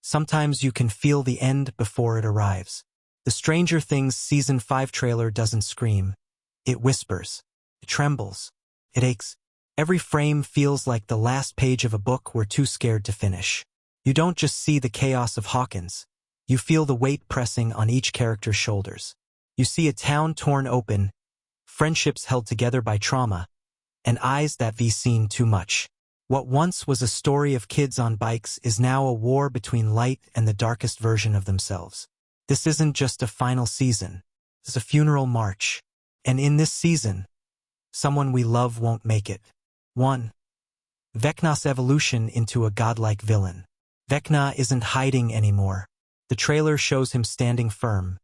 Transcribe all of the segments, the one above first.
Sometimes you can feel the end before it arrives. The Stranger Things Season 5 trailer doesn't scream. It whispers. It trembles. It aches. Every frame feels like the last page of a book we're too scared to finish. You don't just see the chaos of Hawkins. You feel the weight pressing on each character's shoulders. You see a town torn open, friendships held together by trauma, and eyes that have seen too much. What once was a story of kids on bikes is now a war between light and the darkest version of themselves. This isn't just a final season. It's a funeral march. And in this season, someone we love won't make it. 1. Vecna's evolution into a godlike villain. Vecna isn't hiding anymore. The trailer shows him standing firm,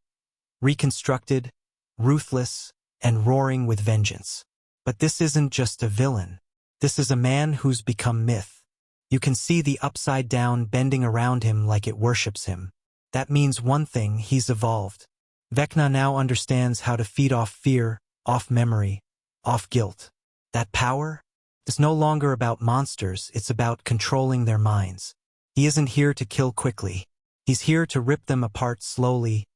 reconstructed, ruthless, and roaring with vengeance. But this isn't just a villain. This is a man who's become myth. You can see the upside down bending around him like it worships him. That means one thing: he's evolved. Vecna now understands how to feed off fear, off memory, off guilt. That power is no longer about monsters, it's about controlling their minds. He isn't here to kill quickly. He's here to rip them apart slowly,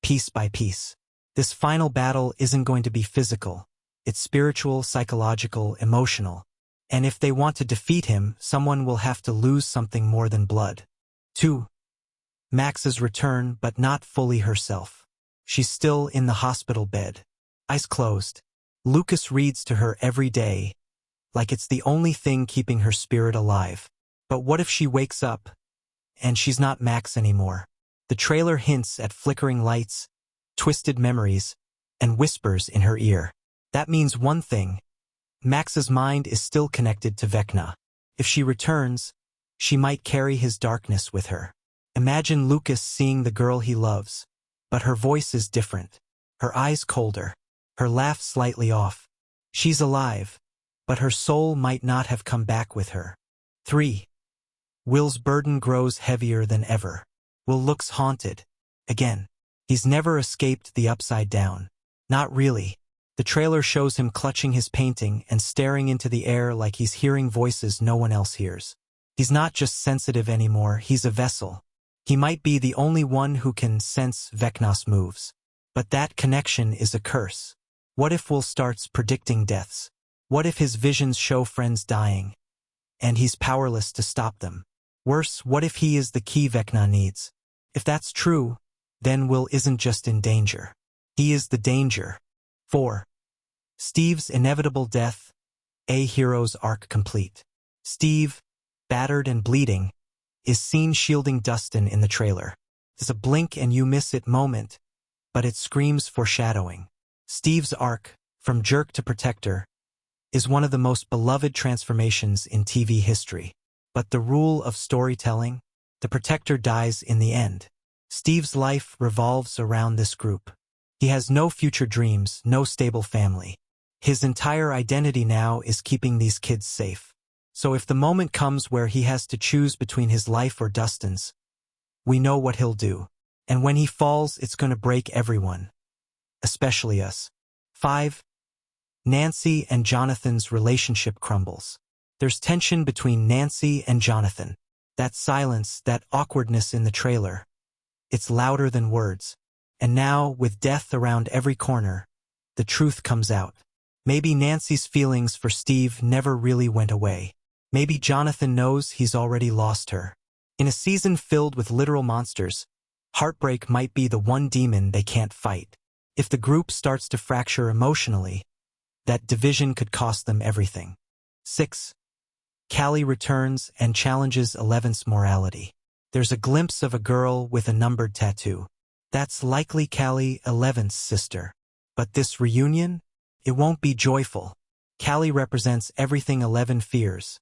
piece by piece. This final battle isn't going to be physical. It's spiritual, psychological, emotional. And if they want to defeat him, someone will have to lose something more than blood. 2. Max's return, but not fully herself. She's still in the hospital bed, eyes closed. Lucas reads to her every day, like it's the only thing keeping her spirit alive. But what if she wakes up and she's not Max anymore? The trailer hints at flickering lights, twisted memories, and whispers in her ear. That means one thing: Max's mind is still connected to Vecna. If she returns, she might carry his darkness with her. Imagine Lucas seeing the girl he loves, but her voice is different, her eyes colder, her laugh slightly off. She's alive, but her soul might not have come back with her. 3. Will's burden grows heavier than ever. Will looks haunted. Again. He's never escaped the upside down. Not really. The trailer shows him clutching his painting and staring into the air like he's hearing voices no one else hears. He's not just sensitive anymore, he's a vessel. He might be the only one who can sense Vecna's moves. But that connection is a curse. What if Will starts predicting deaths? What if his visions show friends dying, and he's powerless to stop them? Worse, what if he is the key Vecna needs? If that's true, then Will isn't just in danger. He is the danger. 4. Steve's inevitable death, a hero's arc complete. Steve, battered and bleeding, is seen shielding Dustin in the trailer. It's a blink and you miss it moment, but it screams foreshadowing. Steve's arc, from jerk to protector, is one of the most beloved transformations in TV history. But the rule of storytelling: the protector dies in the end. Steve's life revolves around this group. He has no future dreams, no stable family. His entire identity now is keeping these kids safe. So if the moment comes where he has to choose between his life or Dustin's, we know what he'll do. And when he falls, it's going to break everyone, especially us. 5. Nancy and Jonathan's relationship crumbles. There's tension between Nancy and Jonathan. That silence, that awkwardness in the trailer, it's louder than words. And now, with death around every corner, the truth comes out. Maybe Nancy's feelings for Steve never really went away. Maybe Jonathan knows he's already lost her. In a season filled with literal monsters, heartbreak might be the one demon they can't fight. If the group starts to fracture emotionally, that division could cost them everything. 6. Callie returns and challenges Eleven's morality. There's a glimpse of a girl with a numbered tattoo. That's likely Callie, Eleven's sister. But this reunion? It won't be joyful. Callie represents everything Eleven fears: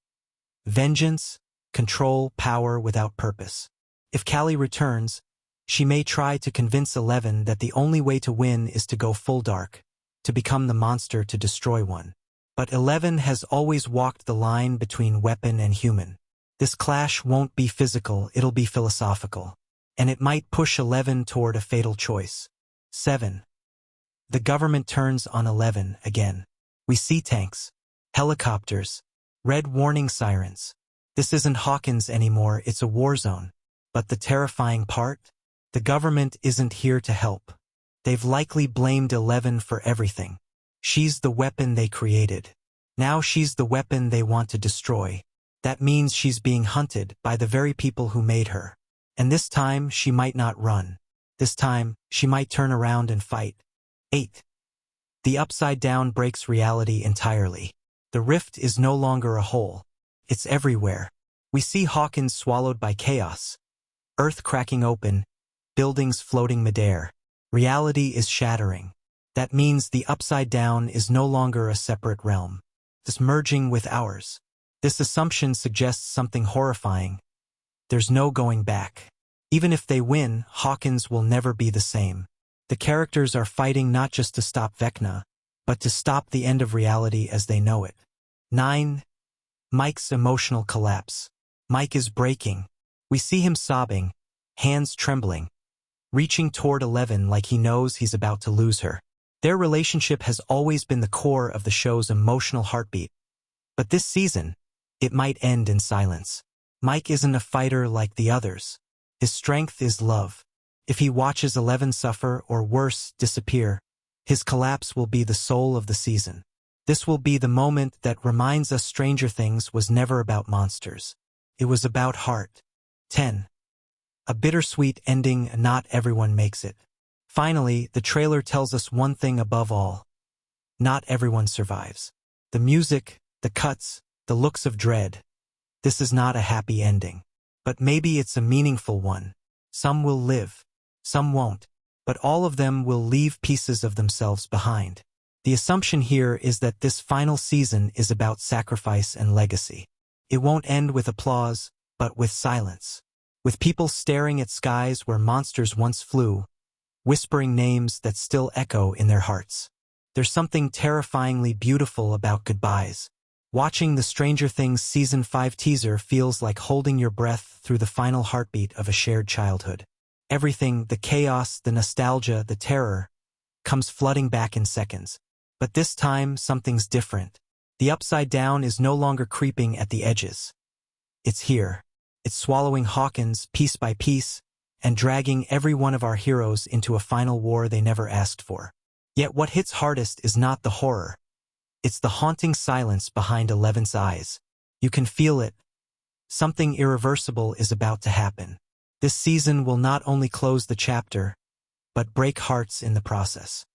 vengeance, control, power without purpose. If Callie returns, she may try to convince Eleven that the only way to win is to go full dark, to become the monster to destroy one. But Eleven has always walked the line between weapon and human. This clash won't be physical, it'll be philosophical. And it might push Eleven toward a fatal choice. 7. The government turns on Eleven again. We see tanks, helicopters, red warning sirens. This isn't Hawkins anymore, it's a war zone. But the terrifying part? The government isn't here to help. They've likely blamed 11 for everything. She's the weapon they created. Now she's the weapon they want to destroy. That means she's being hunted by the very people who made her. And this time, she might not run. This time, she might turn around and fight. 8. The upside down breaks reality entirely. The rift is no longer a hole. It's everywhere. We see Hawkins swallowed by chaos, Earth cracking open, buildings floating midair. Reality is shattering. That means the upside down is no longer a separate realm. It's merging with ours. This assumption suggests something horrifying. There's no going back. Even if they win, Hawkins will never be the same. The characters are fighting not just to stop Vecna, but to stop the end of reality as they know it. 9. Mike's emotional collapse. Mike is breaking. We see him sobbing, hands trembling, reaching toward 11 like he knows he's about to lose her. Their relationship has always been the core of the show's emotional heartbeat. But this season, it might end in silence. Mike isn't a fighter like the others. His strength is love. If he watches 11 suffer or worse, disappear, his collapse will be the soul of the season. This will be the moment that reminds us Stranger Things was never about monsters. It was about heart. 10. A bittersweet ending. Not everyone makes it. Finally, the trailer tells us one thing above all. Not everyone survives. The music, the cuts, the looks of dread. This is not a happy ending. But maybe it's a meaningful one. Some will live. Some won't. But all of them will leave pieces of themselves behind. The assumption here is that this final season is about sacrifice and legacy. It won't end with applause, but with silence. With people staring at skies where monsters once flew, whispering names that still echo in their hearts. There's something terrifyingly beautiful about goodbyes. Watching the Stranger Things Season 5 teaser feels like holding your breath through the final heartbeat of a shared childhood. Everything, the chaos, the nostalgia, the terror, comes flooding back in seconds. But this time, something's different. The upside down is no longer creeping at the edges. It's here. It's swallowing Hawkins piece by piece and dragging every one of our heroes into a final war they never asked for. Yet what hits hardest is not the horror. It's the haunting silence behind 11's eyes. You can feel it. Something irreversible is about to happen. This season will not only close the chapter, but break hearts in the process.